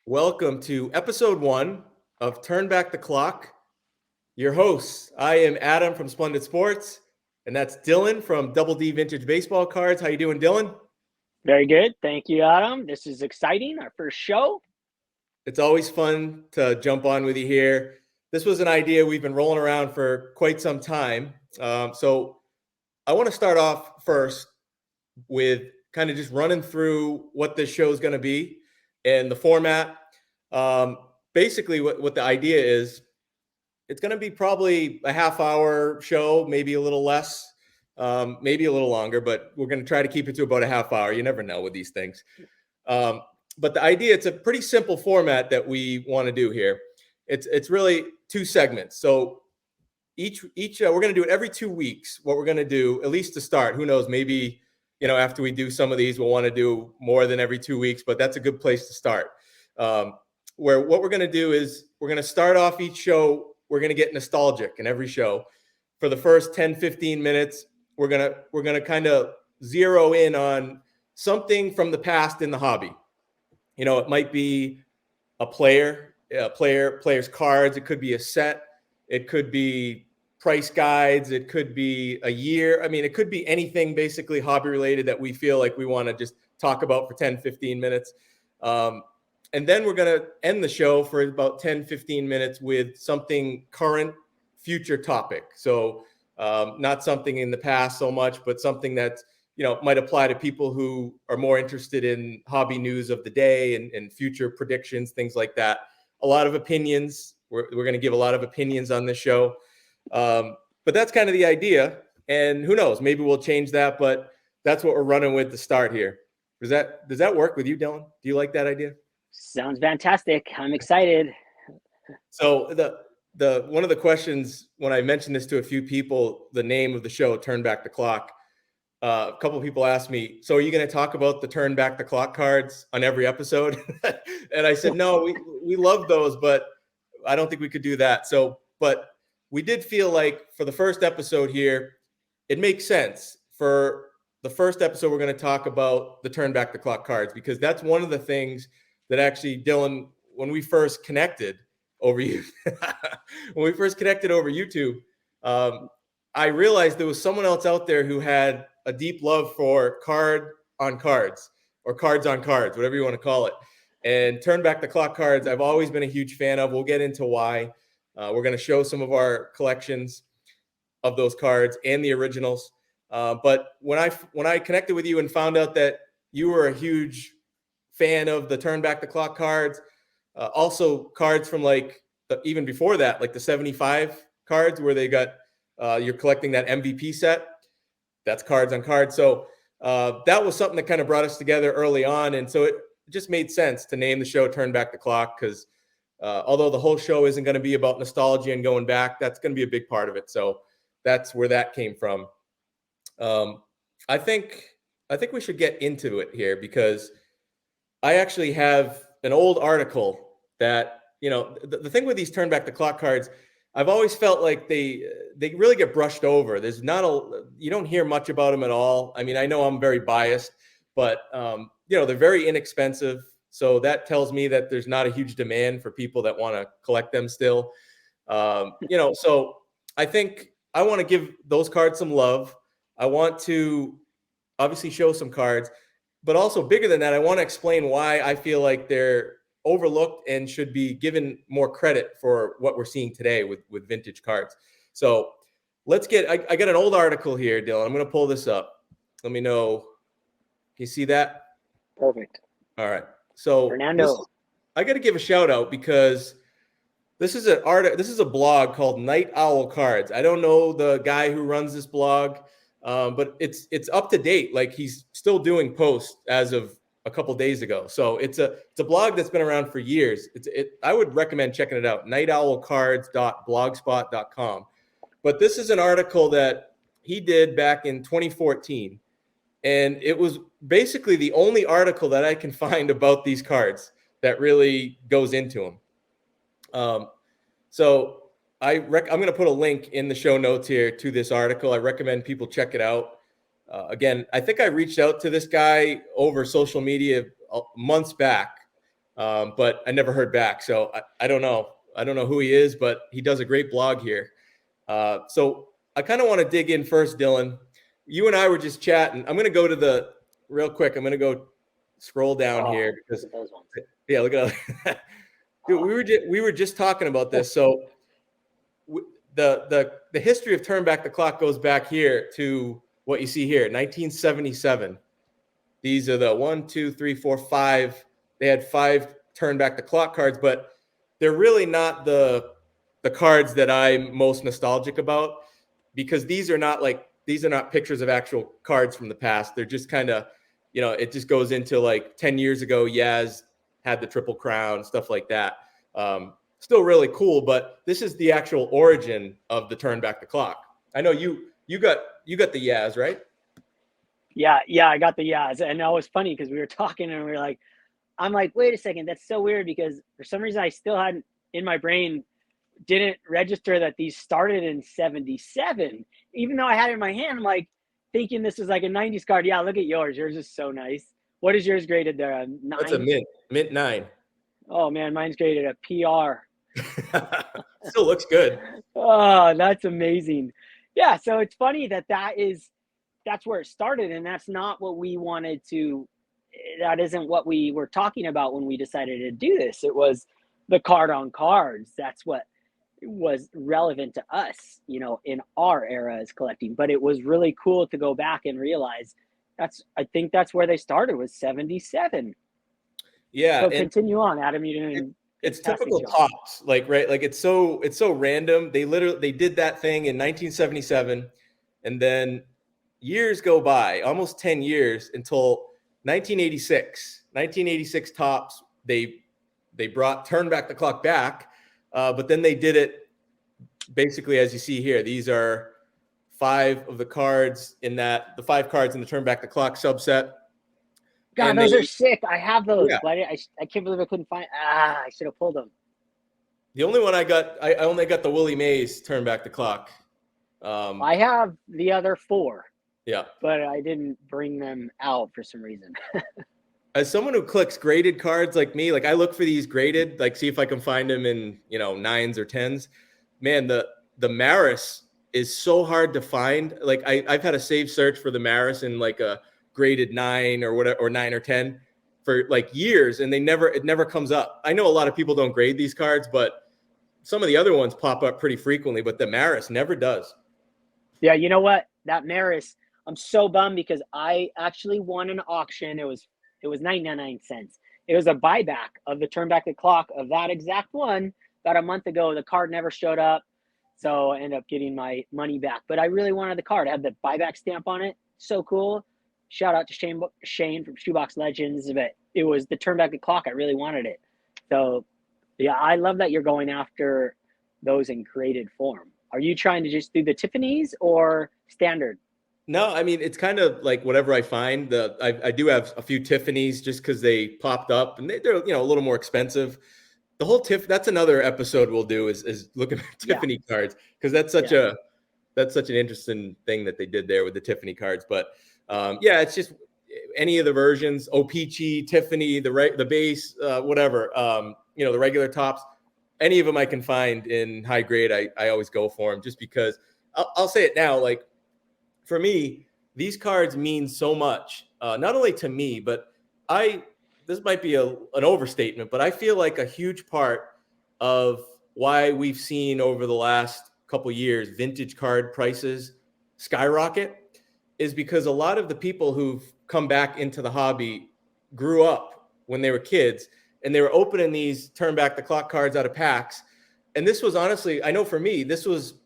Welcome to episode 1 of Turn Back the Clock. Your hosts, I am Adam from Splendid Sports, and that's Dylan from Double D Vintage Baseball Cards. How you doing, Dylan? Very good. Thank you, Adam. This is exciting. Our first show. It's always fun to jump on with you here. This was an idea we've been rolling around for quite some time. So I want to start off first with kind of just running through what this show is going to be and the format. Basically, what the idea is, it's going to be probably a half-hour show, maybe a little less, maybe a little longer, but we're going to try to keep it to about a half hour. You never know with these things. But the idea, it's a pretty simple format that we want to do here. It's really 2 segments. So each we're going to do it every 2 weeks. What we're going to do, at least to start, who knows, maybe after we do some of these, we'll want to do more than every 2 weeks, but that's a good place to start. Where what we're going to do is we're going to start off each show. We're going to get nostalgic in every show. For the first 10-15 minutes, we're going to kind of zero in on something from the past in the hobby. It might be a player's cards. It could be a set. It could be price guides. It could be a year. I mean, it could be anything basically hobby related that we feel like we want to just talk about for 10-15 minutes. And then we're going to end the show for about 10-15 minutes with something current, future topic. So not something in the past so much, but something that might apply to people who are more interested in hobby news of the day and future predictions, things like that. A lot of opinions. We're going to give a lot of opinions on this show. But that's kind of the idea. And who knows, maybe we'll change that, but that's what we're running with to start here. Does that work with you, Dylan? Do you like that idea? Sounds fantastic. I'm excited. So the one of the questions when I mentioned this to a few people, the name of the show, Turn Back the Clock, a couple of people asked me, so are you going to talk about the Turn Back the Clock cards on every episode? And I said, no, we love those, but I don't think we could do that. But we did feel like for the first episode here, it makes sense. For the first episode, we're going to talk about the Turn Back the Clock cards, because that's one of the things that actually, Dylan, when we first connected over YouTube, I realized there was someone else out there who had a deep love for card on cards or cards on cards, whatever you want to call it. And Turn Back the Clock cards, I've always been a huge fan of. We'll get into why. We're going to show some of our collections of those cards and the originals. But when I connected with you and found out that you were a huge fan of the Turn Back the Clock cards, also cards from even before that, like the 75 cards where they got you're collecting that MVP set. That's cards on cards. So that was something that kind of brought us together early on. And so it just made sense to name the show Turn Back the Clock, because although the whole show isn't going to be about nostalgia and going back, that's going to be a big part of it. So that's where that came from. I think we should get into it here, because I actually have an old article that, the thing with these Turn Back the Clock cards, I've always felt like they really get brushed over. You don't hear much about them at all. I mean, I know I'm very biased, but they're very inexpensive. So that tells me that there's not a huge demand for people that want to collect them still. So I think I want to give those cards some love. I want to obviously show some cards, but also bigger than that, I want to explain why I feel like they're overlooked and should be given more credit for what we're seeing today with vintage cards. So let's I got an old article here, Dylan. I'm going to pull this up. Let me know. Can you see that? Perfect. All right. So Fernando, I got to give a shout out, because this is a blog called Night Owl Cards. I don't know the guy who runs this blog, but it's up to date. Like, he's still doing posts as of a couple days ago. So it's a blog that's been around for years. I would recommend checking it out, nightowlcards.blogspot.com. But this is an article that he did back in 2014. And it was basically the only article that I can find about these cards that really goes into them. So I'm going to put a link in the show notes here to this article. I recommend people check it out. Again, I think I reached out to this guy over social media months back, but I never heard back. So I don't know. I don't know who he is, but he does a great blog here. So I kind of want to dig in first, Dylan. You and I were just chatting. I'm going to go to the real quick. I'm going to go scroll down here because look at those ones. yeah, look at that. Dude, we were just talking about this. So the history of Turn Back the Clock goes back here to what you see here, 1977. These are the 1, 2, 3, 4, 5. They had 5 Turn Back the Clock cards, but they're really not the cards that I'm most nostalgic about, because these are not pictures of actual cards from the past. They're just kind of, it just goes into like 10 years ago, Yaz had the Triple Crown, stuff like that. Still really cool, but this is the actual origin of the Turn Back the Clock. I know you got the Yaz, right? Yeah, I got the Yaz. And that was funny because we were talking and we were like, I'm like, wait a second, that's so weird, because for some reason I still hadn't in my brain didn't register that these started in 77. Even though I had it in my hand, I'm like thinking this is like a 90s card. Yeah, look at yours. Yours is so nice. What is yours graded there? A 9? That's a mint 9. Oh man, mine's graded a PR. Still looks good. Oh, that's amazing. Yeah, so it's funny that's where it started, and that's not what we wanted to. That isn't what we were talking about when we decided to do this. It was the card on cards. That's what was relevant to us, in our era as collecting. But it was really cool to go back and realize I think that's where they started, was 77. Yeah. So continue on, Adam. You didn't. It's typical Topps, right? Like it's so random. They did that thing in 1977, and then years go by, almost 10 years, until 1986. 1986 Topps, they brought Turn Back the Clock back, but then they did it basically as you see here. These are 5 of the cards the 5 cards in the Turn Back the Clock subset. God, and those are sick. I have those. Yeah. I can't believe I couldn't find. I should have pulled them. The only one I only got the Willie Mays Turn Back the Clock. I have the other 4. Yeah, but I didn't bring them out for some reason. As someone who collects graded cards like me, like I look for these graded, like see if I can find them in 9s or 10s. Man, the Maris is so hard to find. Like I've had a save search for the Maris in like a graded 9 or whatever, or 9 or 10 for like years, and it never comes up. I know a lot of people don't grade these cards, but some of the other ones pop up pretty frequently, but the Maris never does. Yeah, you know what? That Maris, I'm so bummed because I actually won an auction. It was 99 cents. It was a buyback of the Turn Back the Clock of that exact one about a month ago. The card never showed up, so I ended up getting my money back. But I really wanted the card. It had the buyback stamp on it. So cool. Shout out to Shane from Shoebox Legends. But it was the Turn Back the Clock. I really wanted it. So yeah, I love that you're going after those in graded form. Are you trying to just do the Tiffany's or standard? No, I mean, it's kind of like whatever I find. I do have a few Tiffany's just because they popped up, and they're a little more expensive. The whole that's another episode we'll do is looking at Tiffany cards, because that's such an interesting thing that they did there with the Tiffany cards. But it's just any of the versions, O-Pee-Chee, Tiffany, the base, whatever, the regular Topps, any of them I can find in high grade, I always go for them, just because I'll say it now, like for me, these cards mean so much, not only to me, but this might be an overstatement, but I feel like a huge part of why we've seen over the last couple years vintage card prices skyrocket is because a lot of the people who've come back into the hobby grew up when they were kids, and they were opening these Turn Back the Clock cards out of packs. And this was honestly, I know for me, this was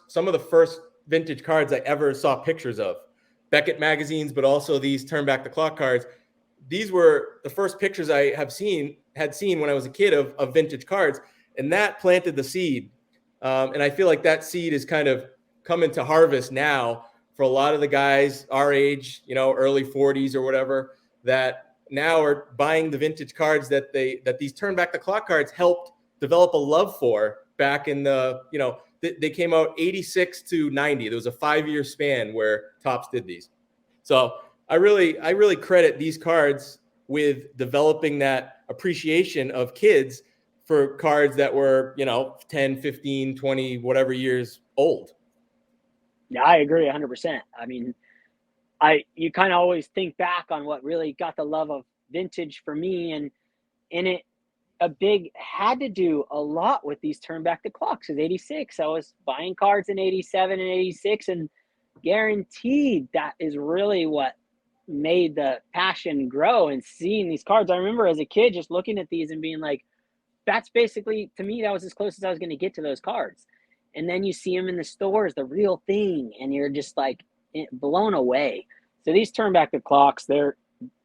some of the first vintage cards I ever saw pictures of. Beckett magazines, but also these Turn Back the Clock cards. These were the first pictures I had seen when I was a kid of vintage cards, and that planted the seed. And I feel like that seed is kind of coming to harvest now for a lot of the guys our age, early 40s or whatever, that now are buying the vintage cards that these Turn Back the Clock cards helped develop a love for back in they came out 86 to 90. There was a 5-year span where Topps did these. So I really credit these cards with developing that appreciation of kids for cards that were, 10, 15, 20, whatever years old. Yeah, I agree 100%. I mean, you kind of always think back on what really got the love of vintage for me, and it a big had to do a lot with these turn back the clocks. Because 86, I was buying cards in 87 and 86, and guaranteed that is really what made the passion grow. And seeing these cards, I remember as a kid just looking at these and being like, that's basically, to me, that was as close as I was going to get to those cards. And then you see them in the stores, the real thing, and you're just like blown away. So these turn back the clocks, they're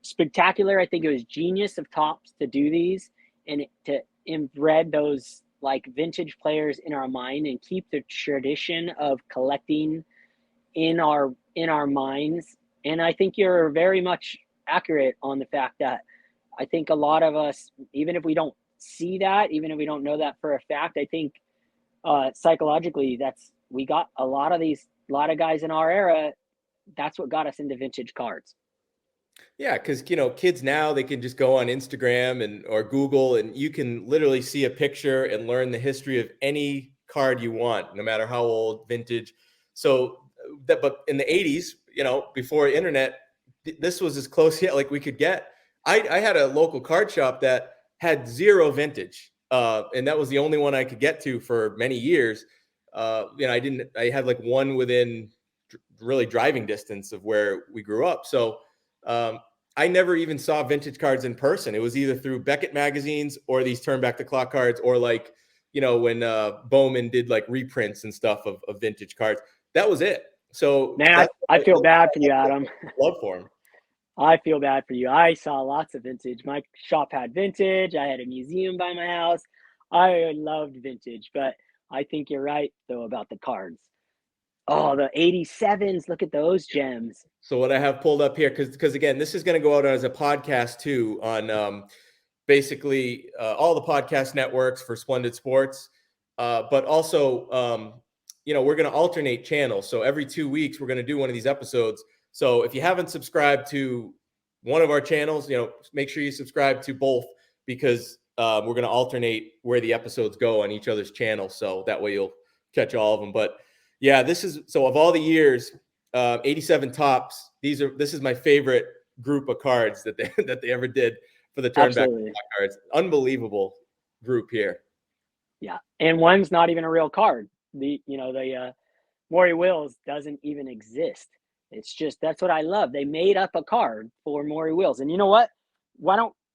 spectacular. I think it was genius of Topps to do these and to embed those like vintage players in our mind and keep the tradition of collecting in our minds. And I think you're very much accurate on the fact that I think a lot of us, even if we don't see that, even if we don't know that for a fact, I think psychologically we got a lot of guys in our era. That's what got us into vintage cards. Yeah, because kids now, they can just go on Instagram or Google, and you can literally see a picture and learn the history of any card you want, no matter how old, vintage. So but in the 80s, before internet, this was as close yet like we could get. I had a local card shop that had zero vintage, and that was the only one I could get to for many years. I had like one within really driving distance of where we grew up. So I never even saw vintage cards in person. It was either through Beckett magazines or these turn back the clock cards, or like, when Bowman did like reprints and stuff of vintage cards. That was it. So man, I feel bad for you, Adam. Love for him. I feel bad for you. I saw lots of vintage. My shop had vintage. I had a museum by my house. I loved vintage, but I think you're right though about the cards. Oh, the 87s. Look at those gems. So what I have pulled up here, because again, this is going to go out as a podcast too on basically all the podcast networks for Splendid Sports, but also we're going to alternate channels. So every 2 weeks we're going to do one of these episodes. So if you haven't subscribed to one of our channels, make sure you subscribe to both, because we're going to alternate where the episodes go on each other's channel. So that way you'll catch all of them. But yeah, so of all the years, 87 Topps. This is my favorite group of cards that they ever did for the turn back cards. Unbelievable group here. Yeah, and one's not even a real card. The Maury Wills doesn't even exist. It's just, that's what I love. They made up a card for Maury Wills. And you know what?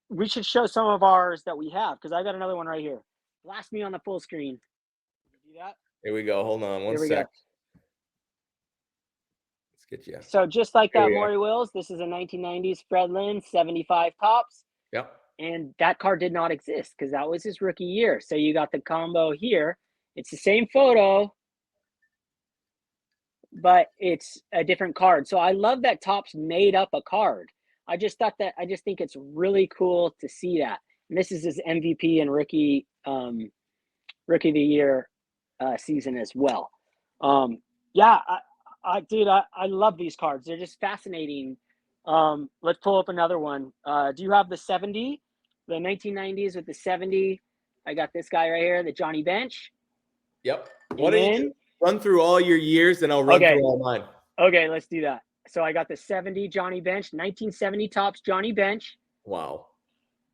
We should show some of ours that we have, because I got another one right here. Blast me on the full screen. Do that? Here we go. Hold on one sec. Let's get you. So just like that Maury Wills, this is a 1990s Fred Lynn 75 Topps. Yep. And that card did not exist because that was his rookie year. So you got the combo here. It's the same photo, but it's a different card. So I love that Topps made up a card. I just think it's really cool to see that. And this is his MVP and rookie of the year season as well. Yeah, I love these cards. They're just fascinating. Let's pull up another one. Do you have the 70, the 1990s with the 70? I got this guy right here, the Johnny Bench. Yep. Why don't you run through all your years, and I'll run through all mine. Okay, let's do that. So I got the 70 Johnny Bench, 1970 Topps Johnny Bench. Wow.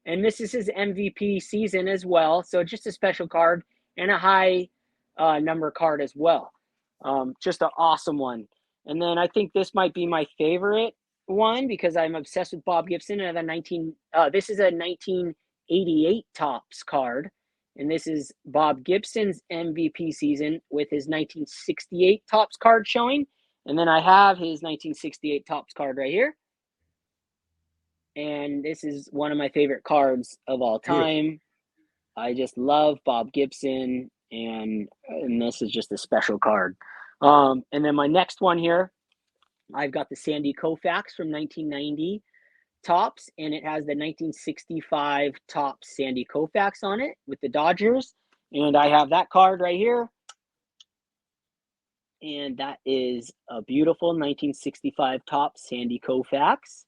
And this is his MVP season as well. So just a special card and a high number card as well. Just an awesome one. And then I think this might be my favorite one because I'm obsessed with Bob Gibson. And this is a 1988 Topps card. And this is Bob Gibson's MVP season with his 1968 Topps card showing. And then I have his 1968 Topps card right here. And this is one of my favorite cards of all time. I just love Bob Gibson, and this is just a special card. And then my next one here, I've got the Sandy Koufax from 1990 Topps, and it has the 1965 Topps Sandy Koufax on it with the Dodgers. And I have that card right here. And that is a beautiful 1965 Topps Sandy Koufax.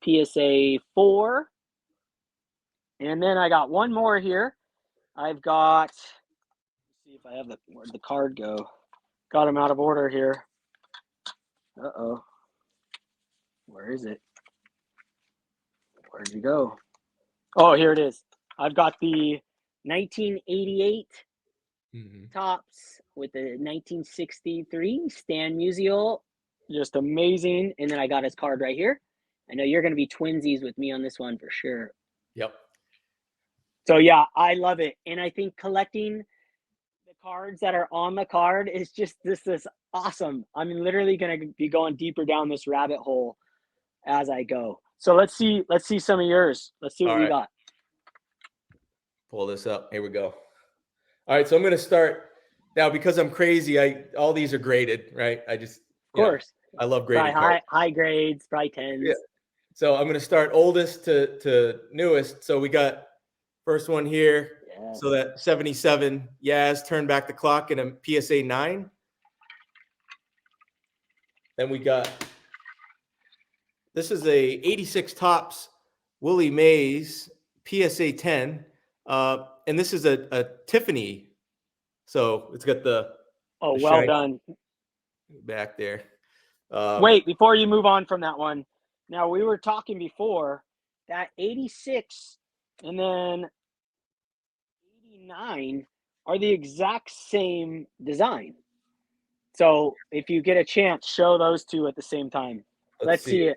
PSA 4 And then I got one more here. I've got, let's see if I have where'd the card go? Got them out of order here. Uh-oh. Where is it? Where'd you go? Oh, here it is. I've got the 1988 tops with the 1963 Stan Musial. Just amazing. And then I got his card right here. I know you're going to be twinsies with me on this one for sure. Yep. So yeah, I love it. And I think collecting the cards that are on the card is just this awesome. I'm literally going to be going deeper down this rabbit hole as I go. So let's see some of yours. Let's see what we got. Pull this up. Here we go. All right, so I'm going to start now because I'm crazy. All these are graded, right? I just, of course, I love graded cards. High grades, probably 10s. Yeah. So I'm going to start oldest to newest. So we got first one here. Yeah. So that 77 Yaz turned back the clock in a PSA 9. Then we got, this is a 86 Topps Willie Mays PSA 10. And this is a Tiffany. So it's got the well done back there. Wait, before you move on from that one. Now, we were talking before that 86 and then 89 are the exact same design. So if you get a chance, show those two at the same time. Let's see it.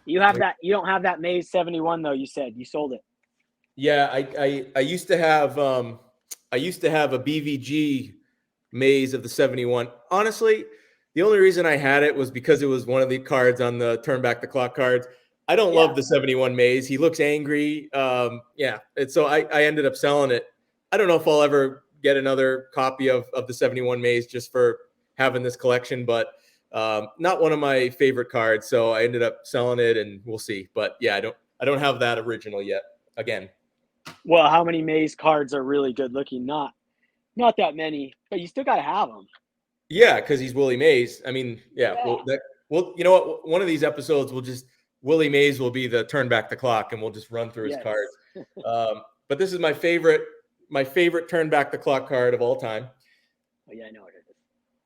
You have that. You don't have that Mays 71 though. You said you sold it. Yeah, I used to have a BVG Mays of the 71. Honestly, the only reason I had it was because it was one of the cards on the turn back the clock cards. I don't love the 71 Mays. He looks angry. And so I ended up selling it. I don't know if I'll ever get another copy of the 71 Mays just for having this collection, but not one of my favorite cards. So I ended up selling it, and we'll see. But yeah, I don't have that original yet. Again. Well, how many Mays cards are really good looking? Not that many, but you still got to have them. Yeah, because he's Willie Mays. I mean, yeah. Well, you know what? One of these episodes, Willie Mays will be the turn back the clock, and we'll just run through his cards. But this is my favorite turn back the clock card of all time. Oh yeah, I know it is.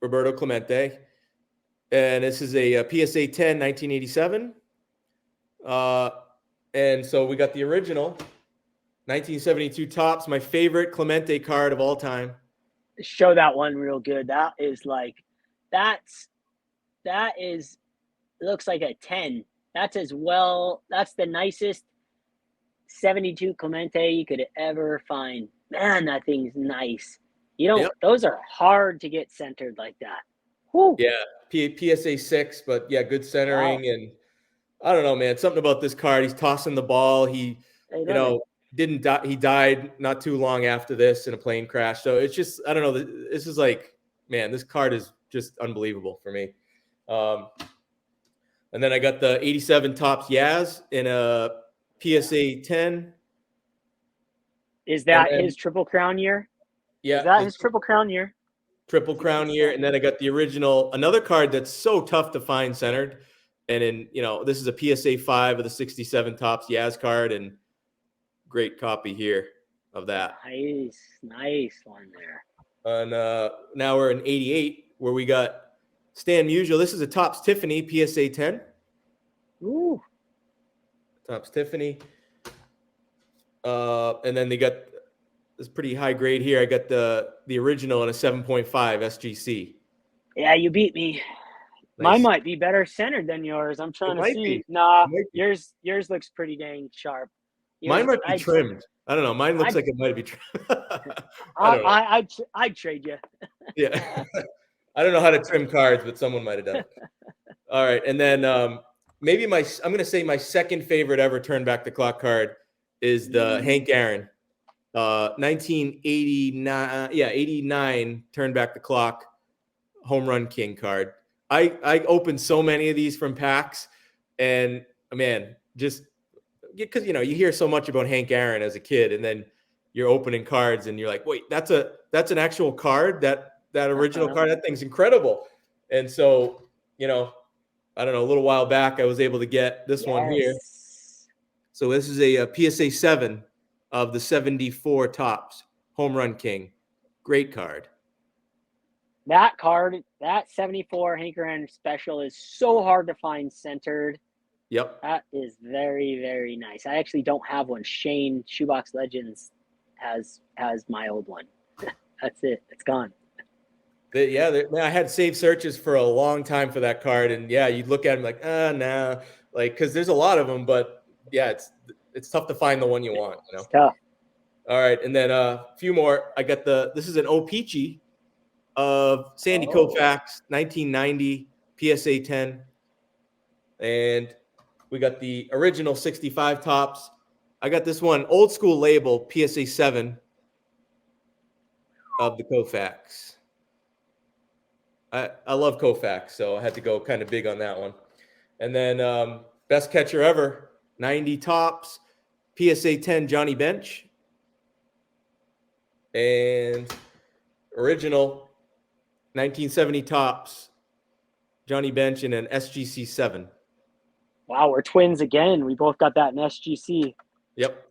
Roberto Clemente, and this is a PSA 10, 1987. And so we got the original 1972 Topps, my favorite Clemente card of all time. Show that one real good. That is looks like a 10. That's the nicest 72 Clemente you could ever find. Man, that thing's nice. Those are hard to get centered like that. Whew. Yeah, PSA 6, but yeah, good centering. Wow. And I don't know, man, something about this card. He's tossing the ball. He, didn't die. He died not too long after this in a plane crash. So it's just, I don't know. This is like, man, this card is just unbelievable for me. And then I got the 87 Topps Yaz in a PSA 10. Is that his Triple Crown year? Yeah. Is that his Triple Crown year? Triple Crown year. And then I got the original, another card that's so tough to find centered. And this is a PSA 5 of the 67 Topps Yaz card, and great copy here of that. Nice one there. And now we're in 88, where we got Stan Musial. This is a Topps Tiffany PSA 10. Ooh. Topps Tiffany. And then they got this pretty high grade here. I got the original in a 7.5 SGC. Yeah, you beat me. Nice. Mine might be better centered than yours. I'm trying to see. Nah, yours looks pretty dang sharp. Mine might be trimmed. I don't know. Mine looks like it might be trimmed. I'd trade you. Yeah. I don't know how to trim cards, but someone might have done it. All right. And then maybe I'm going to say my second favorite ever turn back the clock card is the Hank Aaron 1989. Yeah, 89 turn back the clock home run king card. I opened so many of these from packs, and man, just because you hear so much about Hank Aaron as a kid, and then you're opening cards and you're like, wait, that's an actual card, that original card, that thing's incredible. And so I don't know, a little while back I was able to get this one here. So this is a PSA 7 of the 74 Topps Home Run King. Great card. That card, that 74 Hank Aaron special is so hard to find centered. Yep. That is very, very nice. I actually don't have one. Shane Shoebox Legends has my old one. That's it. It's gone. Man, I had saved searches for a long time for that card, and yeah, you'd look at them like, nah, like because there's a lot of them, but yeah, it's tough to find the one you want. You know. It's tough. All right, and then a few more. I got this is an O-Pee-Chee of Sandy Koufax, 1990 PSA 10, and we got the original 65 Topps. I got this one old school label PSA 7 of the Koufax. I love Koufax, so I had to go kind of big on that one. And then best catcher ever, 90 Topps, PSA 10 Johnny Bench. And original 1970 Topps, Johnny Bench in an SGC 7. Wow, we're twins again. We both got that in SGC. Yep.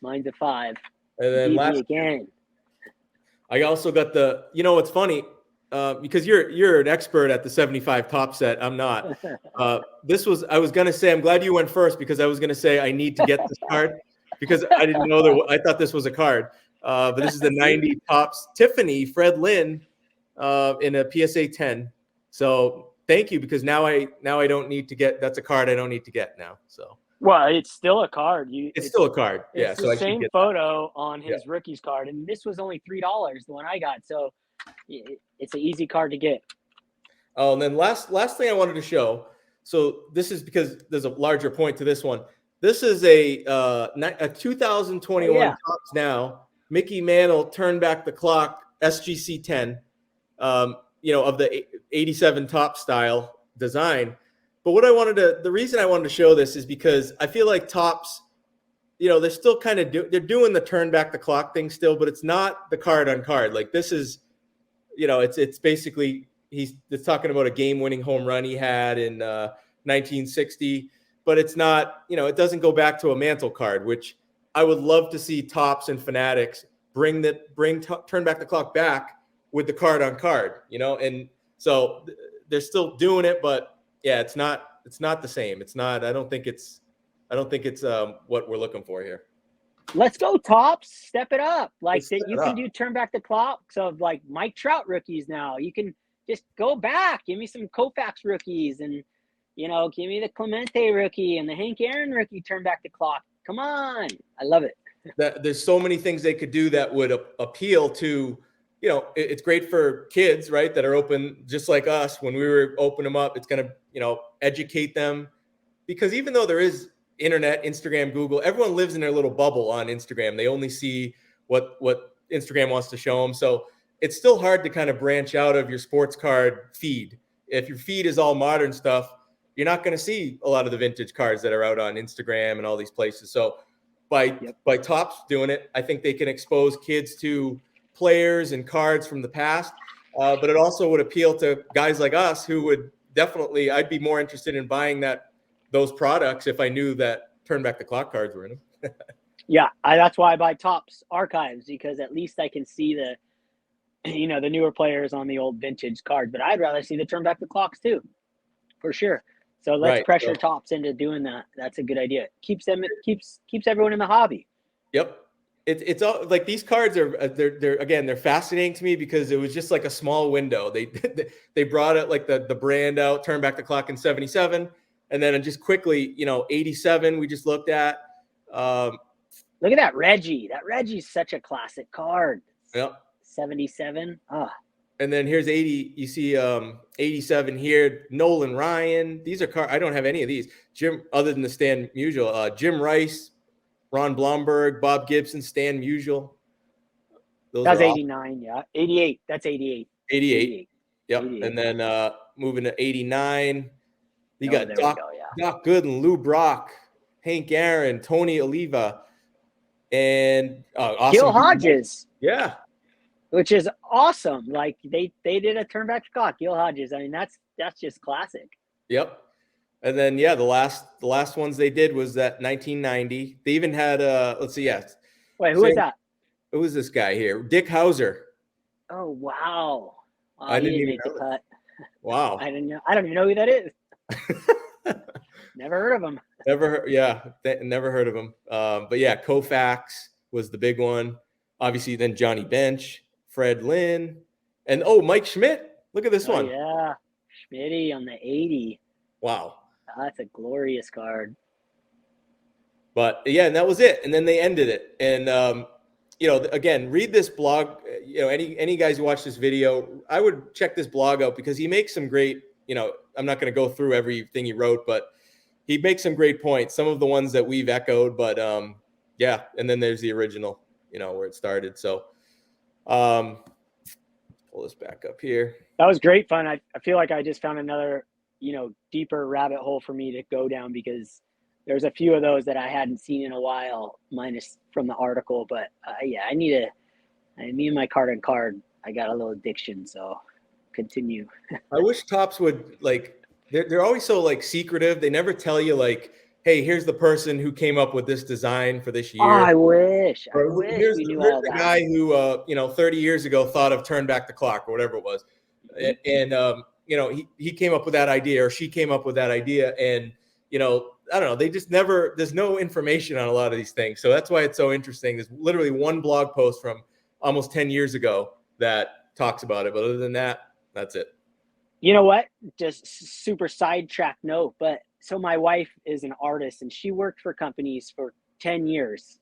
Mine's a 5. And then last again. I also got what's funny, because you're an expert at the 75 Topps set. I'm not. I was going to say, I'm glad you went first because I was going to say I need to get this card because I didn't know I thought this was a card. But this is the 90 Topps Tiffany Fred Lynn in a PSA 10. So thank you, because now I don't need to get, that's a card I don't need to get now. So well, it's still a card. It's still a card. Yeah. It's the same photo on his rookies card, and this was only $3, the one I got. So it's an easy card to get. Oh, and then last thing I wanted to show. So this is because there's a larger point to this one. This is a 2021 Topps Now Mickey Mantle Turn Back the Clock SGC 10. Of the 87 Topps style design. But the reason I wanted to show this is because I feel like Topps, they're still kind of they're doing the turn back the clock thing still, but it's not the card on card. Like this is, it's basically it's talking about a game-winning home run he had in 1960, but it's not, it doesn't go back to a Mantle card, which I would love to see Topps and Fanatics bring turn back the clock back with the card on card, and so they're still doing it, but yeah, it's not the same. It's not, I don't think it's what we're looking for here. Let's go Topps, step it up. Like that you can do turn back the clocks of like Mike Trout rookies now. You can just go back, give me some Koufax rookies and, give me the Clemente rookie and the Hank Aaron rookie, turn back the clock. Come on. I love it. There's so many things they could do that would appeal to, it's great for kids, right? That are open just like us. When we were open them up, it's going to, educate them, because even though there is internet, Instagram, Google, everyone lives in their little bubble on Instagram. They only see what Instagram wants to show them. So it's still hard to kind of branch out of your sports card feed. If your feed is all modern stuff, you're not going to see a lot of the vintage cards that are out on Instagram and all these places. So by Topps doing it, I think they can expose kids to players and cards from the past, but it also would appeal to guys like us who would definitely, I'd be more interested in buying those products if I knew that turn back the clock cards were in them. Yeah, that's why I buy Topps archives, because at least I can see the newer players on the old vintage card. But I'd rather see the turn back the clocks too, for sure. So let's pressure Topps into doing that. That's a good idea. Keeps everyone in the hobby. Yep. It's all like these cards are they're fascinating to me because it was just like a small window. They brought it like the brand out, turn back the clock in 77, and then just quickly 87 we just looked at. Look at that Reggie. That Reggie's such a classic card. Yep. 77. And then here's 80. You see 87 here. Nolan Ryan. These are cards. I don't have any of these. Jim, other than the Stan Musial. Jim Rice, Ron Blomberg, Bob Gibson, Stan Musial. That's 89, yeah. 88. That's 88. 88. Yep. 88. And then moving to 89, you got Doc Gooden, Lou Brock, Hank Aaron, Tony Oliva, and awesome Gil Hodges. Yeah. Which is awesome. Like they did a turn back clock. Gil Hodges. I mean, that's just classic. Yep. And then the last ones they did was that 1990. They even had Wait, who is that? Who is this guy here? Dick Hauser. Oh wow. Wow, I he didn't didn't even make the know that. cut. Wow. I didn't know. I don't even know who that is. Never heard of him. Never heard, yeah, never heard of him. But yeah, Koufax was the big one. Obviously, then Johnny Bench, Fred Lynn, and Mike Schmidt. Look at this Oh one. yeah, Schmitty on the 80. Wow. That's a glorious card. But yeah, and that was it. And then they ended it. And again, read this blog. Any guys who watch this video, I would check this blog out because he makes some great. I'm not going to go through everything he wrote, but he makes some great points. Some of the ones that we've echoed, but yeah. And then there's the original, where it started. So pull this back up here. That was great fun. I feel like I just found another, deeper rabbit hole for me to go down because there's a few of those that I hadn't seen in a while, minus from the article. But yeah, me and my card, I got a little addiction. So continue. I wish Topps would they're always so secretive. They never tell you hey, here's the person who came up with this design for this year. Oh, I wish Here's we knew all the that. guy who 30 years ago thought of Turn Back the Clock or whatever it was. And he came up with that idea, or she came up with that idea, and I don't know, they just never, there's no information on a lot of these things. So that's why it's so interesting. There's literally one blog post from almost 10 years ago that talks about it, but other than that, that's it. You know what? Just super sidetrack note, but so my wife is an artist and she worked for companies for 10 years,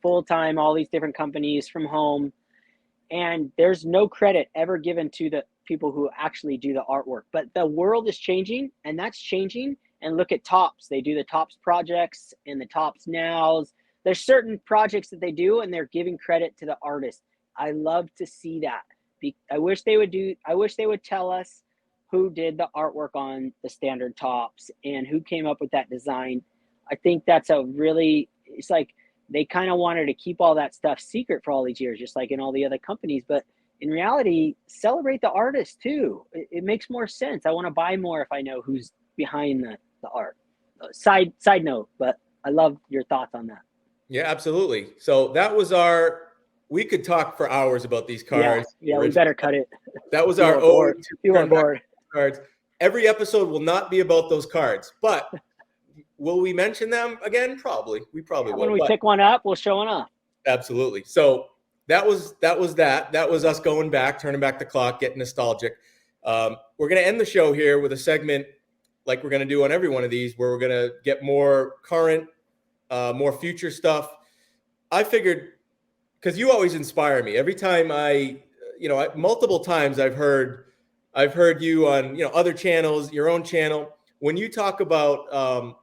full time, all these different companies from home. And there's no credit ever given to the people who actually do the artwork. But the world is changing, and that's changing. And look at Topps. They do the Topps projects and the Topps Nows. There's certain projects that they do, and they're giving credit to the artist. I love to see that. I wish they would tell us who did the artwork on the standard Topps and who came up with that design. I think that's it's like they kind of wanted to keep all that stuff secret for all these years, just like in all the other companies. But in reality, celebrate the artist too. It makes more sense. I want to buy more if I know who's behind the art. Side note, but I love your thoughts on that. Yeah, absolutely. So that was we could talk for hours about these cards. Yeah, we better cut it. That was our ode to on board. Cards. Every episode will not be about those cards, but will we mention them again? Probably. We probably will. When we pick one up, we'll show one off. Absolutely. So that was that. That was us going back, turning back the clock, getting nostalgic. We're going to end the show here with a segment like we're going to do on every one of these, where we're going to get more current, more future stuff. I figured, because you always inspire me. Every time multiple times I've heard you on other channels, your own channel, when you talk about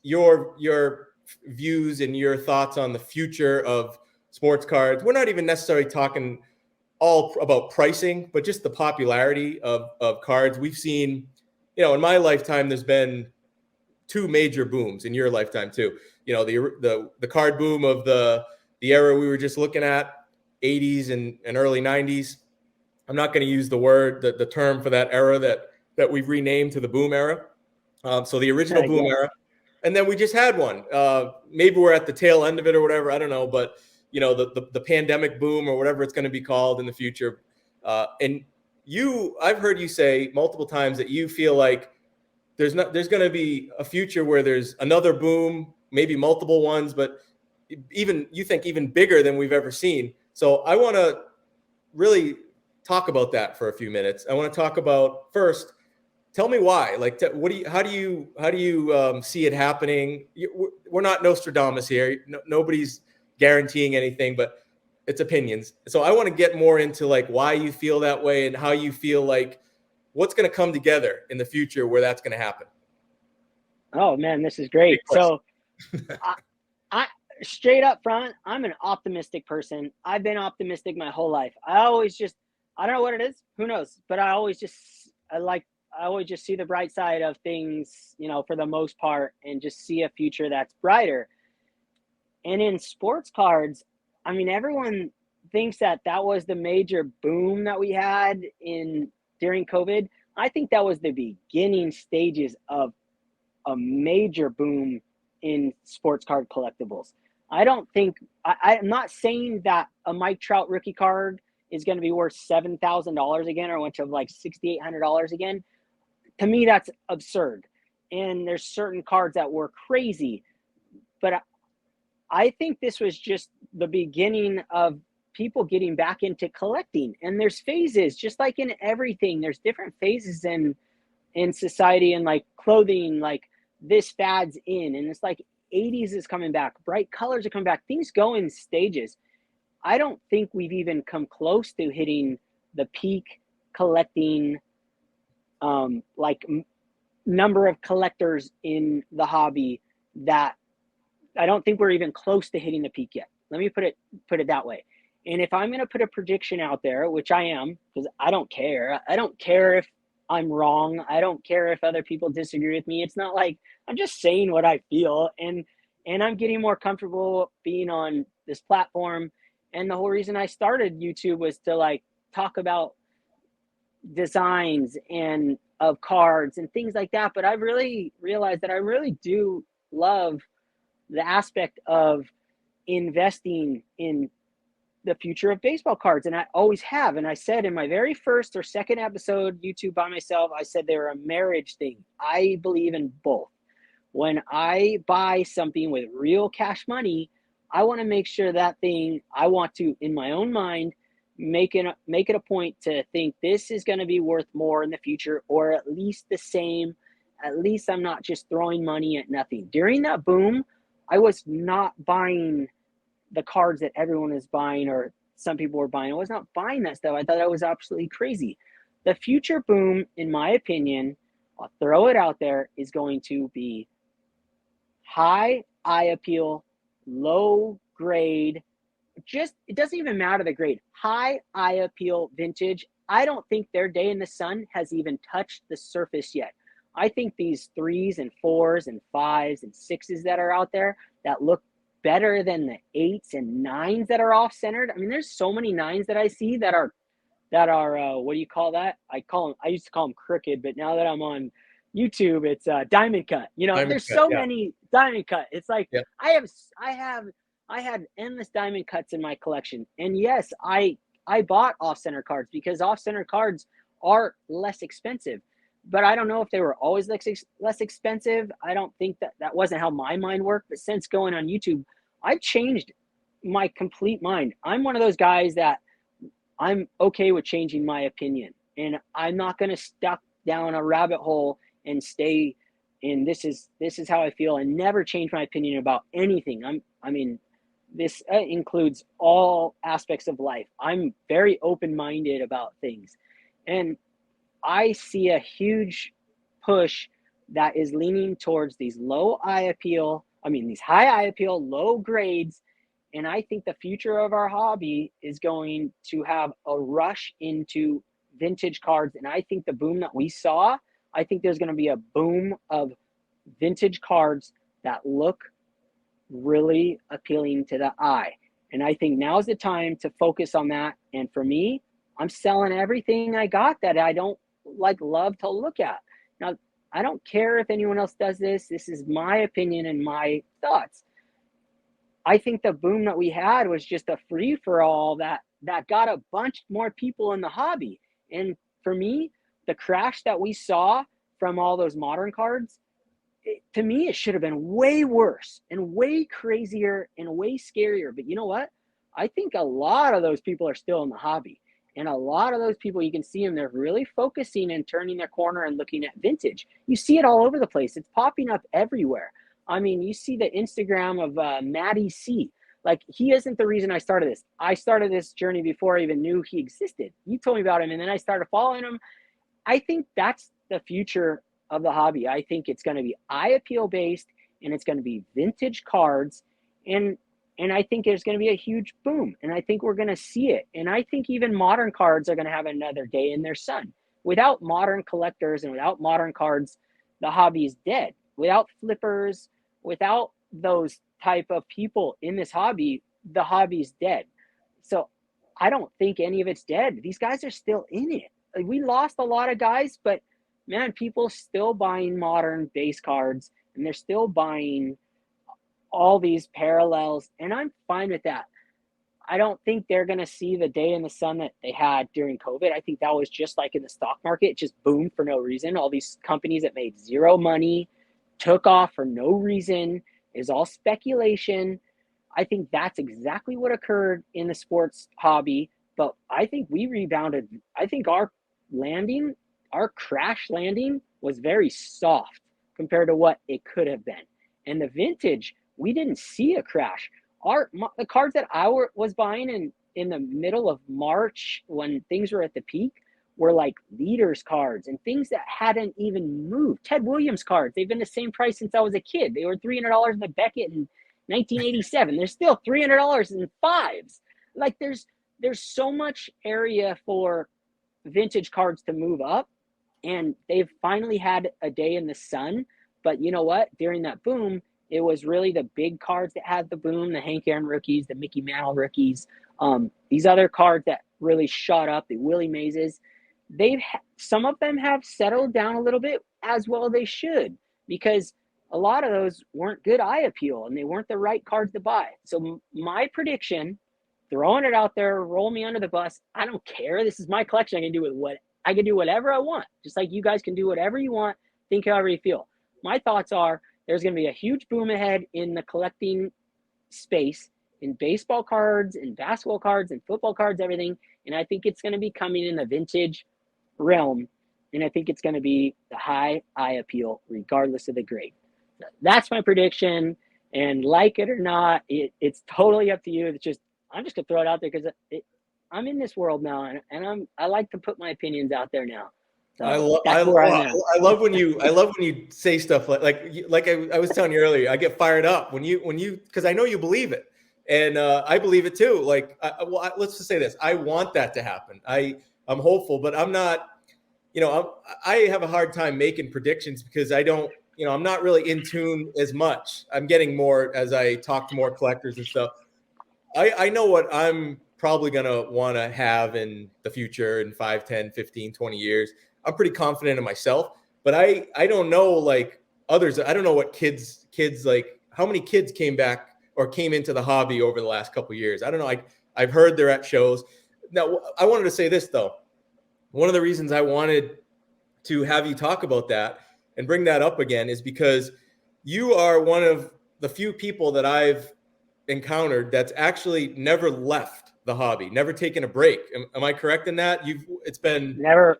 your views and your thoughts on the future of sports cards. We're not even necessarily talking all about pricing, but just the popularity of cards. We've seen, in my lifetime, there's been two major booms. In your lifetime too. The card boom of the era we were just looking at, 80s and early 90s. I'm not going to use the term for that era that we've renamed to the boom era. So the original boom era. And then we just had one. Maybe we're at the tail end of it or whatever. I don't know. But, the pandemic boom or whatever it's going to be called in the future. And I've heard you say multiple times that you feel like there's going to be a future where there's another boom, maybe multiple ones, but you think even bigger than we've ever seen. So I want to really talk about that for a few minutes. I want to talk about, first, tell me why. How do you see it happening? We're not Nostradamus here. Nobody's guaranteeing anything, but it's opinions. So I want to get more into why you feel that way and how you feel like what's going to come together in the future where that's going to happen. Oh man, this is great. So I straight up front, I'm an optimistic person. I've been optimistic my whole life. I don't know what it is. Who knows? But I always just see the bright side of things, for the most part, and just see a future that's brighter. And in sports cards, I mean, everyone thinks that was the major boom that we had during COVID. I think that was the beginning stages of a major boom in sports card collectibles. I don't think I'm not saying that a Mike Trout rookie card is going to be worth $7,000 again, or a bunch of like $6,800 again. To me, that's absurd. And there's certain cards that were crazy, but I think this was just the beginning of people getting back into collecting. And there's phases, just like in everything. There's different phases in society, and like clothing, like this fad's in, and it's like 80s is coming back, bright colors are coming back, things go in stages. I don't think we've even come close to hitting the peak collecting like number of collectors in the hobby. That I don't think we're even close to hitting the peak yet. Let me put it that way. And if I'm going to put a prediction out there, which I am, because I don't care if I'm wrong. I don't care if other people disagree with me. It's not like I'm just saying what I feel, and I'm getting more comfortable being on this platform. And the whole reason I started YouTube was to like talk about designs and of cards and things like that. But I really realized that I really do love the aspect of investing in the future of baseball cards, and I always have. And I said in my very first or second episode YouTube by myself, I said they were a marriage thing. I believe in both. When I buy something with real cash money, I want to make sure that thing, I want to, in my own mind, make it a point to think this is going to be worth more in the future, or at least the same. At least I'm not just throwing money at nothing. During that boom, I was not buying the cards that everyone is buying, or some people were buying. I was not buying that stuff. I thought that was absolutely crazy. The future boom, in my opinion, I'll throw it out there, is going to be high eye appeal, low grade. Just, it doesn't even matter the grade. High eye appeal vintage. I don't think their day in the sun has even touched the surface yet. I think these 3s and 4s and 5s and 6s that are out there that look better than the 8s and 9s that are off centered. I mean, there's so many 9s that I see that are what do you call that? I used to call them crooked, but now that I'm on YouTube, it's diamond cut. You know, Diamond there's cut, so yeah. many diamond cut. It's like Yeah. I had endless diamond cuts in my collection. And yes, I bought off center cards because off center cards are less expensive. But I don't know if they were always less expensive. I don't think that wasn't how my mind worked. But since going on YouTube, I've changed my complete mind. I'm one of those guys that I'm okay with changing my opinion, and I'm not going to stuck down a rabbit hole and stay in this is how I feel and never change my opinion about anything. I mean, this includes all aspects of life. I'm very open-minded about things, and I see a huge push that is leaning towards these these high eye appeal, low grades. And I think the future of our hobby is going to have a rush into vintage cards. And I think the boom that we saw, I think there's going to be a boom of vintage cards that look really appealing to the eye. And I think now's the time to focus on that. And for me, I'm selling everything I got that I don't love to look at. Now, I don't care if anyone else does this. This is my opinion and my thoughts. I think the boom that we had was just a free for all that got a bunch more people in the hobby. And for me, the crash that we saw from all those modern cards, to me, it should have been way worse and way crazier and way scarier. But you know what? I think a lot of those people are still in the hobby. And a lot of those people, you can see them, they're really focusing and turning their corner and looking at vintage. You see it all over the place. It's popping up everywhere. I mean, you see the Instagram of Matty C. Like, he isn't the reason I started this. I started this journey before I even knew he existed. You told me about him, and then I started following him. I think that's the future of the hobby. I think it's going to be eye appeal based, and it's going to be vintage cards, and I think there's going to be a huge boom, and I think we're going to see it. And I think even modern cards are going to have another day in their sun. Without modern collectors and without modern cards, the hobby is dead. Without flippers, without those type of people in this hobby, the hobby's dead. So I don't think any of it's dead. These guys are still in it. Like, we lost a lot of guys, but man, people still buying modern base cards, and they're still buying all these parallels, and I'm fine with that. I don't think they're going to see the day in the sun that they had during COVID. I think that was just like in the stock market, it just boomed for no reason. All these companies that made zero money took off for no reason, is all speculation. I think that's exactly what occurred in the sports hobby, but I think we rebounded. I think our landing, our crash landing was very soft compared to what it could have been. And the vintage, we didn't see a crash. The cards that I was buying in the middle of March when things were at the peak were like leaders cards and things that hadn't even moved. Ted Williams cards, they've been the same price since I was a kid. They were $300 in the Beckett in 1987. They're still $300 in fives. Like there's so much area for vintage cards to move up, and they've finally had a day in the sun. But you know what? During that boom, it was really the big cards that had the boom, the Hank Aaron rookies, the Mickey Mantle rookies, these other cards that really shot up, the Willie Mazes. Some of them have settled down a little bit, as well they should, because a lot of those weren't good eye appeal and they weren't the right cards to buy. So my prediction, throwing it out there, roll me under the bus, I don't care. This is my collection. I can do whatever I want, just like you guys can do whatever you want, think however you feel. My thoughts are there's going to be a huge boom ahead in the collecting space, in baseball cards, in basketball cards, and football cards, everything. And I think it's going to be coming in the vintage realm. And I think it's going to be the high eye appeal, regardless of the grade. That's my prediction. And like it or not, it's totally up to you. I'm just going to throw it out there because I'm in this world now, and I like to put my opinions out there now. So I love when you say stuff like I was telling you earlier. I get fired up when you because I know you believe it, and I believe it too. Like, let's just say this: I want that to happen. I'm hopeful, but I'm not. I have a hard time making predictions because I don't. I'm not really in tune as much. I'm getting more as I talk to more collectors and stuff. I know what I'm probably going to want to have in the future in 5, 10, 15, 20 years. I'm pretty confident in myself, but I don't know like others. I don't know what kids like how many kids came back or came into the hobby over the last couple of years. I don't know. I've heard they're at shows. Now, I wanted to say this though. One of the reasons I wanted to have you talk about that and bring that up again is because you are one of the few people that I've encountered that's actually never left the hobby, never taken a break. Am I correct in that? It's been never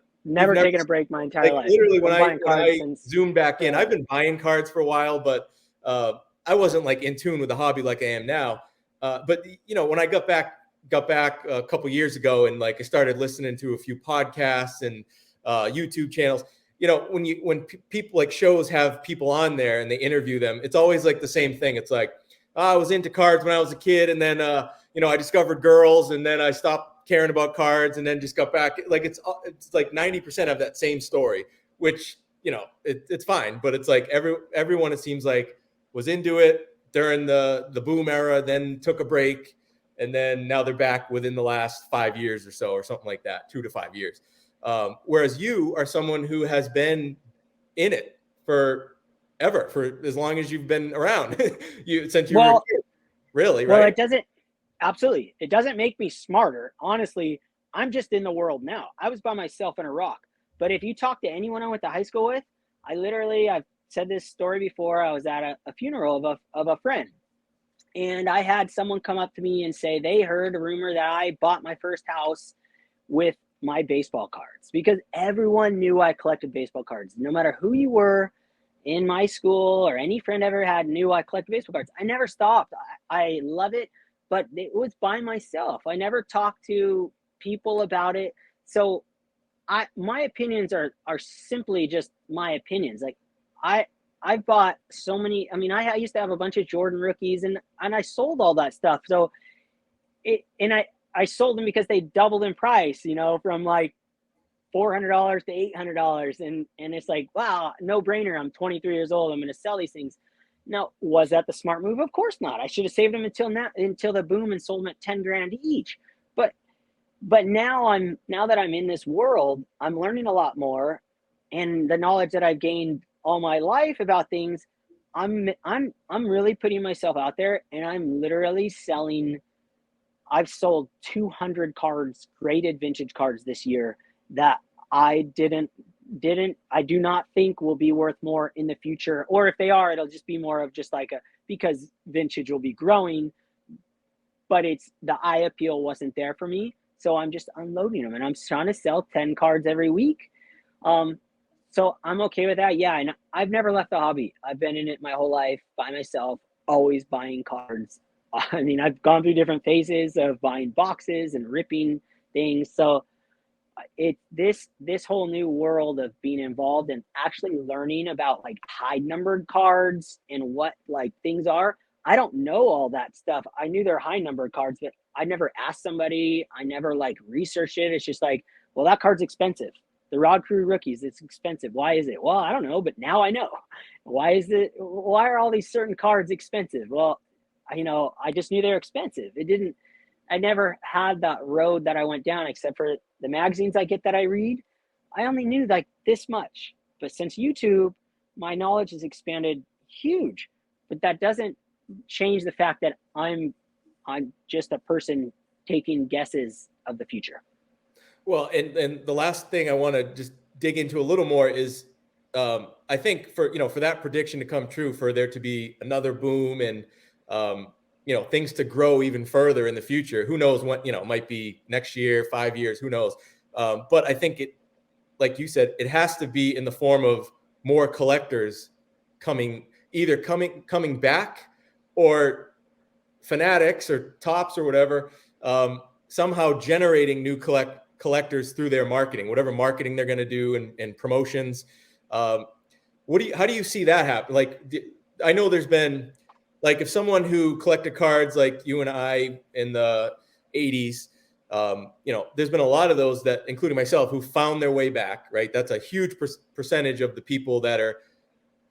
taken a break my entire life. Literally, when I zoomed back in, I've been buying cards for a while, but I wasn't like in tune with the hobby like I am now. But when I got back a couple years ago, and like I started listening to a few podcasts and YouTube channels. When people like shows have people on there and they interview them, it's always like the same thing. It's like, I was into cards when I was a kid, and then I discovered girls, and then I stopped caring about cards, and then just got back. Like it's like 90% of that same story, which it's fine, but it's like everyone it seems like was into it during the boom era, then took a break, and then now they're back within the last 5 years or so, or something like that, 2 to 5 years. Whereas you are someone who has been in it for as long as you've been around. Since you were a kid. Really, right? Well, it doesn't make me smarter. Honestly, I'm just in the world now. I was by myself in Iraq. But if you talk to anyone I went to high school with, I've said this story before. I was at a funeral of a friend. And I had someone come up to me and say they heard a rumor that I bought my first house with my baseball cards, because everyone knew I collected baseball cards. No matter who you were in my school or any friend I ever had knew I collected baseball cards. I never stopped. I love it, but it was by myself. I never talked to people about it. So my opinions are simply just my opinions. Like I bought so many. I mean, I used to have a bunch of Jordan rookies, and I sold all that stuff. So I sold them because they doubled in price, from like $400 to $800. And it's like, wow, no brainer. I'm 23 years old. I'm going to sell these things. Now, was that the smart move? Of course not. I should have saved them until the boom and sold them at 10 grand each. But now that I'm in this world, I'm learning a lot more, and the knowledge that I've gained all my life about things, I'm really putting myself out there, and I'm literally selling. I've sold 200 cards, graded vintage cards this year that I I do not think will be worth more in the future. Or if they are, it'll just be more of just like because vintage will be growing, but it's the eye appeal wasn't there for me. So I'm just unloading them, and I'm trying to sell 10 cards every week. Um, so I'm okay with that. Yeah, and I've never left the hobby. I've been in it my whole life by myself, always buying cards. I mean, I've gone through different phases of buying boxes and ripping things. So this whole new world of being involved and actually learning about like high numbered cards and what like things are. I don't know all that stuff. I knew they're high numbered cards, but I never asked somebody. I never like researched it. It's just like, well, that card's expensive. The Rod Crew rookies, it's expensive. Why is it? Well, I don't know, but now I know. Why are all these certain cards expensive? Well, I just knew they're expensive. I never had that road that I went down, except for the magazines I get that I read. I only knew like this much. But since YouTube, my knowledge has expanded huge. But that doesn't change the fact that I'm just a person taking guesses of the future. Well, and the last thing I want to just dig into a little more is, I think for that prediction to come true, for there to be another boom and things to grow even further in the future. Who knows what it might be next year, 5 years, who knows? But I think like you said, it has to be in the form of more collectors coming back, or Fanatics or Tops or whatever, somehow generating new collectors through their marketing, whatever marketing they're going to do, and promotions. How do you see that happen? Like, I know there's been, like, if someone who collected cards like you and I in the 80s, there's been a lot of those, that, including myself, who found their way back, right? That's a huge percentage of the people that are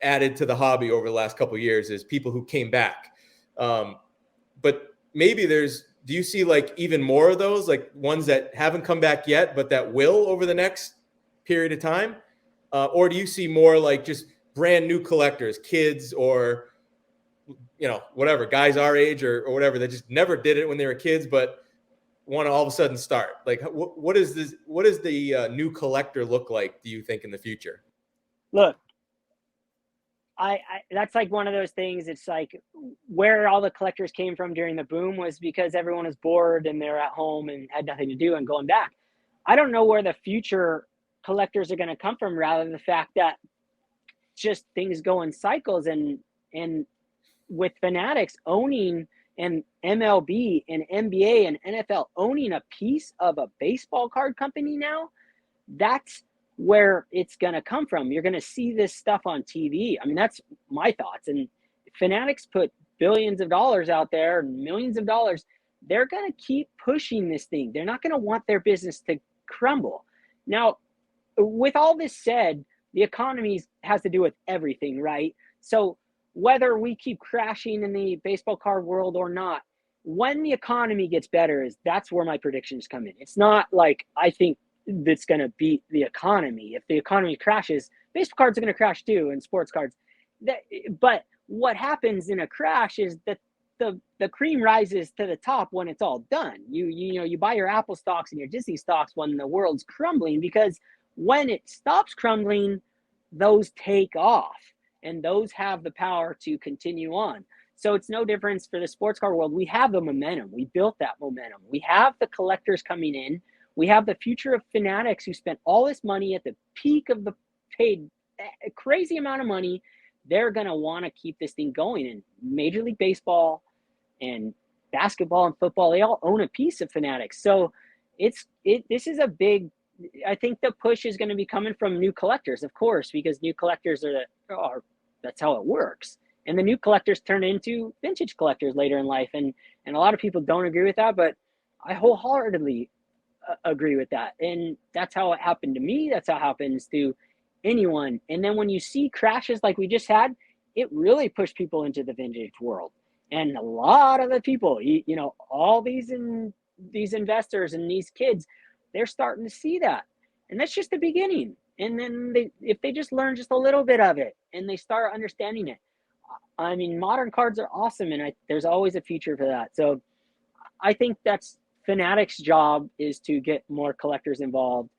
added to the hobby over the last couple of years, is people who came back. But maybe do you see like even more of those, like ones that haven't come back yet, but that will over the next period of time? Or do you see more like just brand new collectors, kids, or, whatever, guys our age or whatever, that just never did it when they were kids, but want to all of a sudden start? Like, what is this? What does the new collector look like, do you think, in the future? Look, I that's like one of those things. It's like where all the collectors came from during the boom was because everyone was bored and they're at home and had nothing to do and going back. I don't know where the future collectors are going to come from, rather than the fact that just things go in cycles, and with Fanatics owning, and MLB and NBA and NFL owning a piece of a baseball card company now, that's where it's going to come from. You're going to see this stuff on TV. I mean, that's my thoughts. And Fanatics put billions of dollars out there, millions of dollars. They're going to keep pushing this thing. They're not going to want their business to crumble. Now, with all this said, the economy has to do with everything, right? So whether we keep crashing in the baseball card world or not, when the economy gets better, that's where my predictions come in. It's not like I think that's going to beat the economy. If the economy crashes, baseball cards are going to crash too, and sports cards. But what happens in a crash is that the cream rises to the top when it's all done. You buy your Apple stocks and your Disney stocks when the world's crumbling, because when it stops crumbling, those take off, and those have the power to continue on. So it's no difference for the sports card world. We have the momentum. We built that momentum. We have the collectors coming in. We have the future of Fanatics, who spent all this money at the peak of the paid a crazy amount of money. They're going to want to keep this thing going. And Major League Baseball and basketball and football, they all own a piece of Fanatics. So this is a big, I think the push is going to be coming from new collectors, of course, because new collectors are that's how it works. And the new collectors turn into vintage collectors later in life. And a lot of people don't agree with that, but I wholeheartedly agree with that. And that's how it happened to me. That's how it happens to anyone. And then when you see crashes like we just had, it really pushed people into the vintage world. And a lot of the people, all these investors and these kids, they're starting to see that. And that's just the beginning. And then if they just learn just a little bit of it and they start understanding it, I mean, modern cards are awesome, and there's always a future for that. So I think that's Fanatics' job, is to get more collectors involved,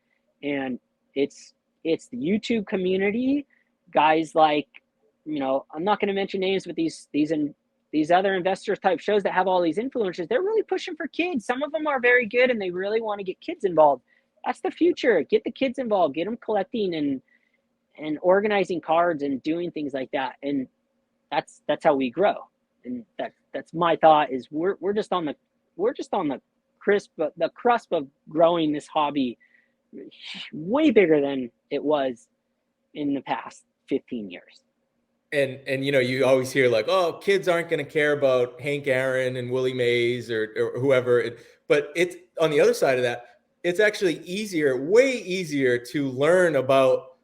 and it's the YouTube community, guys like, I'm not going to mention names, but these other investor type shows that have all these influencers, they're really pushing for kids. Some of them are very good, and they really want to get kids involved. That's the future. Get the kids involved, get them collecting and organizing cards and doing things like that, and that's how we grow. And that's my thought, is we're just on the cusp of growing this hobby way bigger than it was in the past 15 years. And you always hear like, oh, kids aren't going to care about Hank Aaron and Willie Mays or whoever. But it's on the other side of that, it's actually way easier to learn about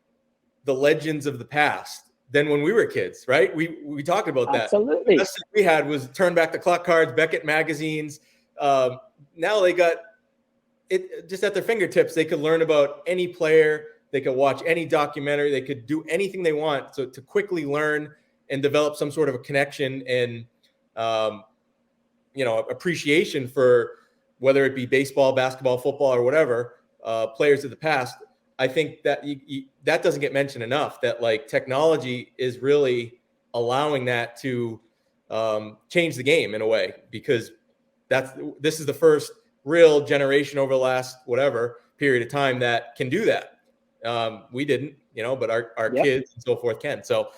the legends of the past than when we were kids, right? We talked about that. Absolutely. The best thing we had was Turn Back the Clock cards, Beckett magazines. Now they got it just at their fingertips. They could learn about any player. They could watch any documentary. They could do anything they want to quickly learn and develop some sort of a connection and, appreciation for whether it be baseball, basketball, football, or whatever, players of the past. I think that that doesn't get mentioned enough, that like technology is really allowing that to change the game in a way, because this is the first real generation over the last whatever period of time that can do that. We didn't, but our kids and so forth can. So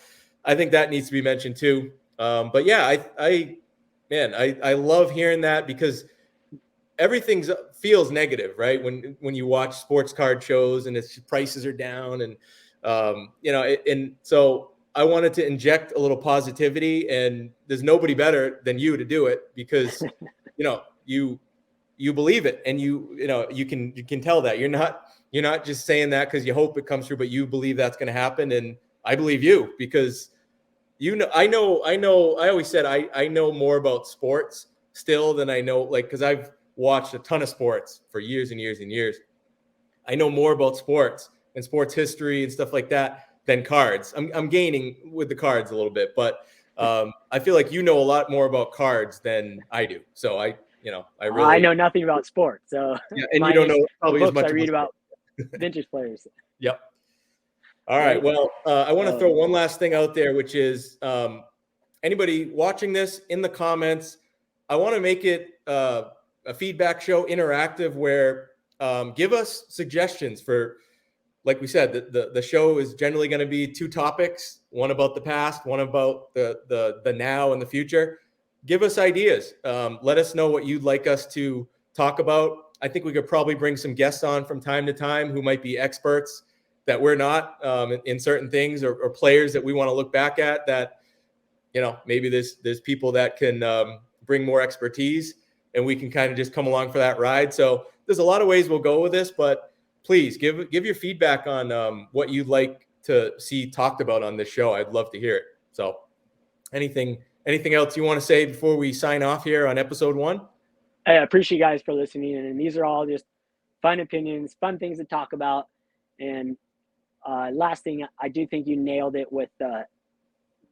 I think that needs to be mentioned too. But yeah, I love hearing that, because everything feels negative, right? When you watch sports card shows and its prices are down, and and so I wanted to inject a little positivity, and there's nobody better than you to do it, because you believe it, and you can tell that you're not just saying that because you hope it comes through, but you believe that's going to happen. And I believe you, because I always said I know more about sports still than I know, because I've watched a ton of sports for years and years and years. I know more about sports and sports history and stuff like that than cards. I'm gaining with the cards a little bit, but I feel like you know a lot more about cards than I do. So I know nothing about sports. So yeah, and you don't know probably as much I read about vintage players. Yep. All right. Well, I want to throw one last thing out there, which is anybody watching this in the comments, I want to make it a feedback show, interactive, where give us suggestions for, like we said, the show is generally going to be 2 topics, one about the past, one about the now and the future. Give us ideas. Let us know what you'd like us to talk about. I think we could probably bring some guests on from time to time who might be experts that we're not in certain things, or players that we want to look back at that, maybe there's people that can bring more expertise, and we can kind of just come along for that ride. So there's a lot of ways we'll go with this, but please give your feedback on what you'd like to see talked about on this show. I'd love to hear it. So anything else you want to say before we sign off here on episode 1? I appreciate you guys for listening, and these are all just fun opinions, fun things to talk about. And last thing, I do think you nailed it with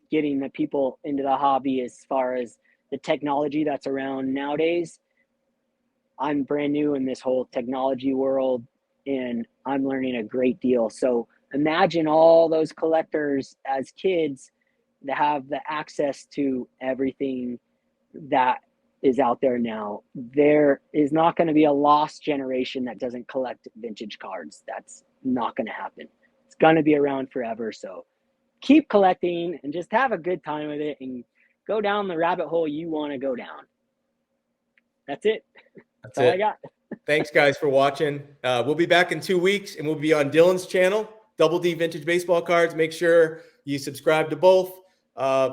getting the people into the hobby as far as the technology that's around nowadays. I'm brand new in this whole technology world, and I'm learning a great deal. So imagine all those collectors as kids that have the access to everything that is out there now. There is not going to be a lost generation that doesn't collect vintage cards. That's not going to happen. It's going to be around forever. So keep collecting and just have a good time with it, and go down the rabbit hole you want to go down. That's it. That's all I got. Thanks, guys, for watching. We'll be back in 2 weeks, and we'll be on Dylan's channel, Double D Vintage Baseball Cards. Make sure you subscribe to both.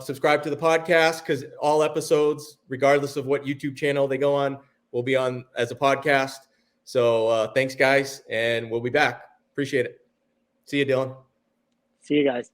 Subscribe to the podcast, because all episodes, regardless of what YouTube channel they go on, will be on as a podcast. So thanks, guys, and we'll be back. Appreciate it. See you, Dylan. See you guys.